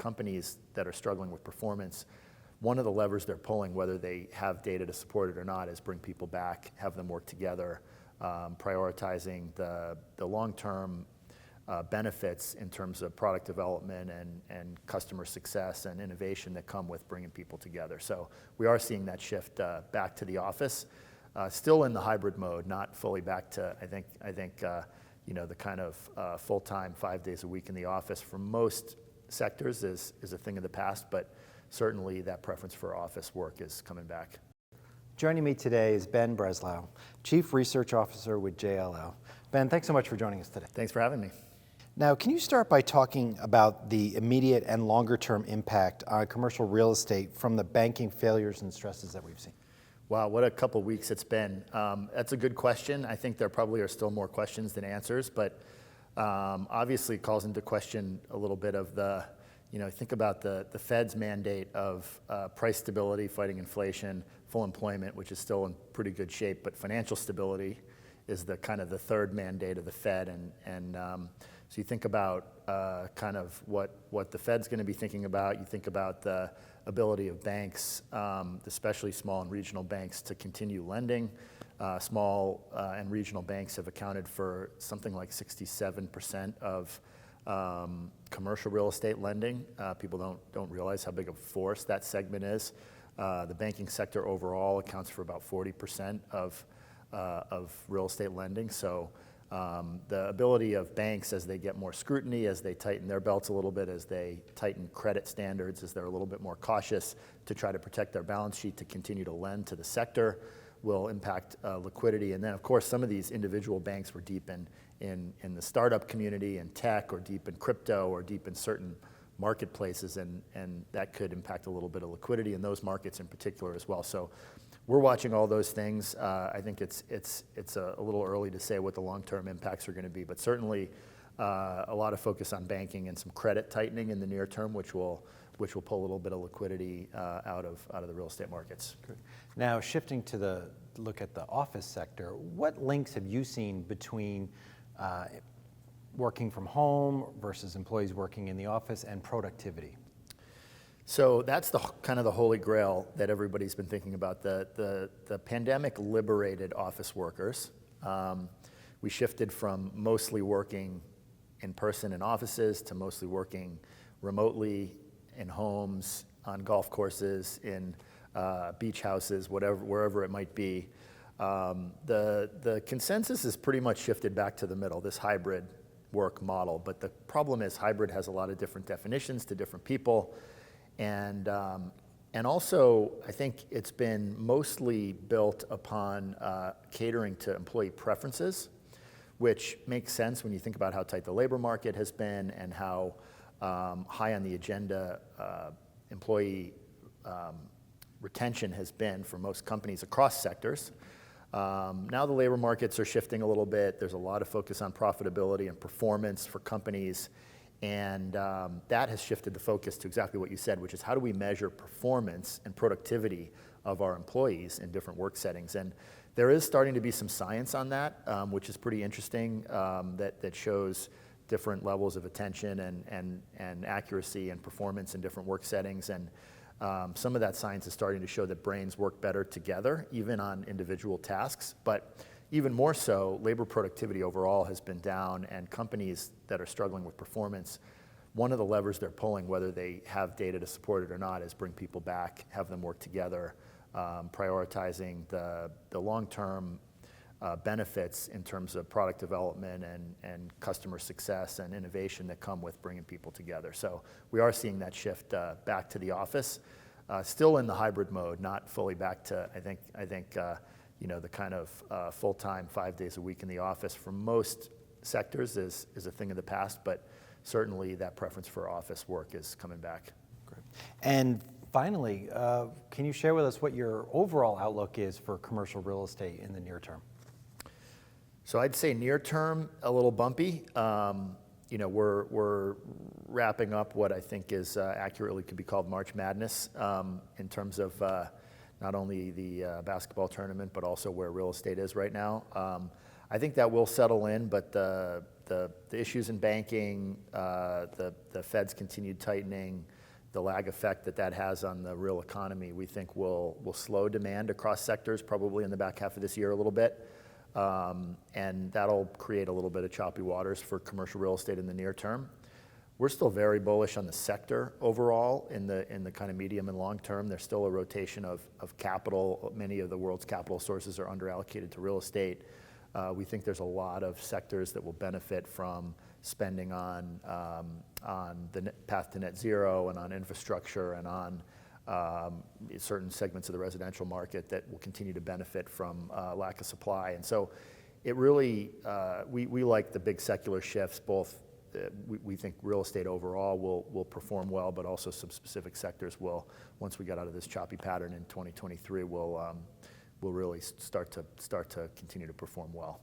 companies that are struggling with performance, one of the levers they're pulling, whether they have data to support it or not, is bring people back, have them work together, prioritizing the long-term benefits in terms of product development and customer success and innovation that come with bringing people together. So we are seeing that shift back to the office, still in the hybrid mode, not fully back to, I think the kind of full-time 5 days a week in the office for most sectors is a thing of the past, but certainly that preference for office work is coming back. Joining me today is Ben Breslau, Chief Research Officer with JLL. Ben, thanks so much for joining us today. Thanks for having me. Now, can you start by talking about the immediate and longer-term impact on commercial real estate from the banking failures and stresses that we've seen? Wow, what a couple weeks it's been. That's a good question. I think there probably are still more questions than answers, but obviously it calls into question a little bit of think about the Fed's mandate of price stability, fighting inflation, full employment, which is still in pretty good shape, but financial stability is the kind of the third mandate of the Fed. And so you think about kind of what the Fed's going to be thinking about. You think about the ability of banks, especially small and regional banks, to continue lending. Small and regional banks have accounted for something like 67% of commercial real estate lending. People don't realize how big of a force that segment is. The banking sector overall accounts for about 40% of real estate lending. So the ability of banks, as they get more scrutiny, as they tighten their belts a little bit, as they tighten credit standards, as they're a little bit more cautious to try to protect their balance sheet to continue to lend to the sector, will impact liquidity. And then, of course, some of these individual banks were deep in the startup community, in tech, or deep in crypto, or deep in certain marketplaces, and that could impact a little bit of liquidity in those markets in particular as well. So we're watching all those things. I think it's a little early to say what the long-term impacts are going to be, but certainly a lot of focus on banking and some credit tightening in the near term, which will pull a little bit of liquidity out of the real estate markets. Good. Now, shifting to look at the office sector, what links have you seen between working from home versus employees working in the office and productivity? So that's the kind of the holy grail that everybody's been thinking about. The pandemic liberated office workers. We shifted from mostly working in person in offices to mostly working remotely in homes, on golf courses, in beach houses, wherever it might be. The consensus is pretty much shifted back to the middle, this hybrid work model. But the problem is hybrid has a lot of different definitions to different people. And also, I think it's been mostly built upon catering to employee preferences, which makes sense when you think about how tight the labor market has been and how high on the agenda employee retention has been for most companies across sectors. Now the labor markets are shifting a little bit. There's a lot of focus on profitability and performance for companies. And that has shifted the focus to exactly what you said, which is how do we measure performance and productivity of our employees in different work settings. And there is starting to be some science on that, which is pretty interesting, that shows different levels of attention and accuracy and performance in different work settings. And some of that science is starting to show that brains work better together, even on individual tasks. But even more so, labor productivity overall has been down, and companies that are struggling with performance, one of the levers they're pulling, whether they have data to support it or not, is bring people back, have them work together, prioritizing the long-term benefits in terms of product development and customer success and innovation that come with bringing people together. So we are seeing that shift back to the office, still in the hybrid mode, not fully back to, I think the kind of full-time 5 days a week in the office for most sectors is a thing of the past, but certainly that preference for office work is coming back. Great. And finally, can you share with us what your overall outlook is for commercial real estate in the near term? So I'd say near term, a little bumpy. We're wrapping up what I think is accurately could be called March Madness in terms of not only the basketball tournament, but also where real estate is right now. I think that will settle in, but the the issues in banking, the Fed's continued tightening, the lag effect that has on the real economy, we think will slow demand across sectors probably in the back half of this year a little bit. And that'll create a little bit of choppy waters for commercial real estate in the near term. We're still very bullish on the sector overall in the kind of medium and long term. There's still a rotation of capital. Many of the world's capital sources are underallocated to real estate. We think there's a lot of sectors that will benefit from spending on the path to net zero and on infrastructure and on certain segments of the residential market that will continue to benefit from lack of supply. And so it really, we like the big secular shifts, both we think real estate overall will perform well, but also some specific sectors will, once we get out of this choppy pattern in 2023, will really start to continue to perform well.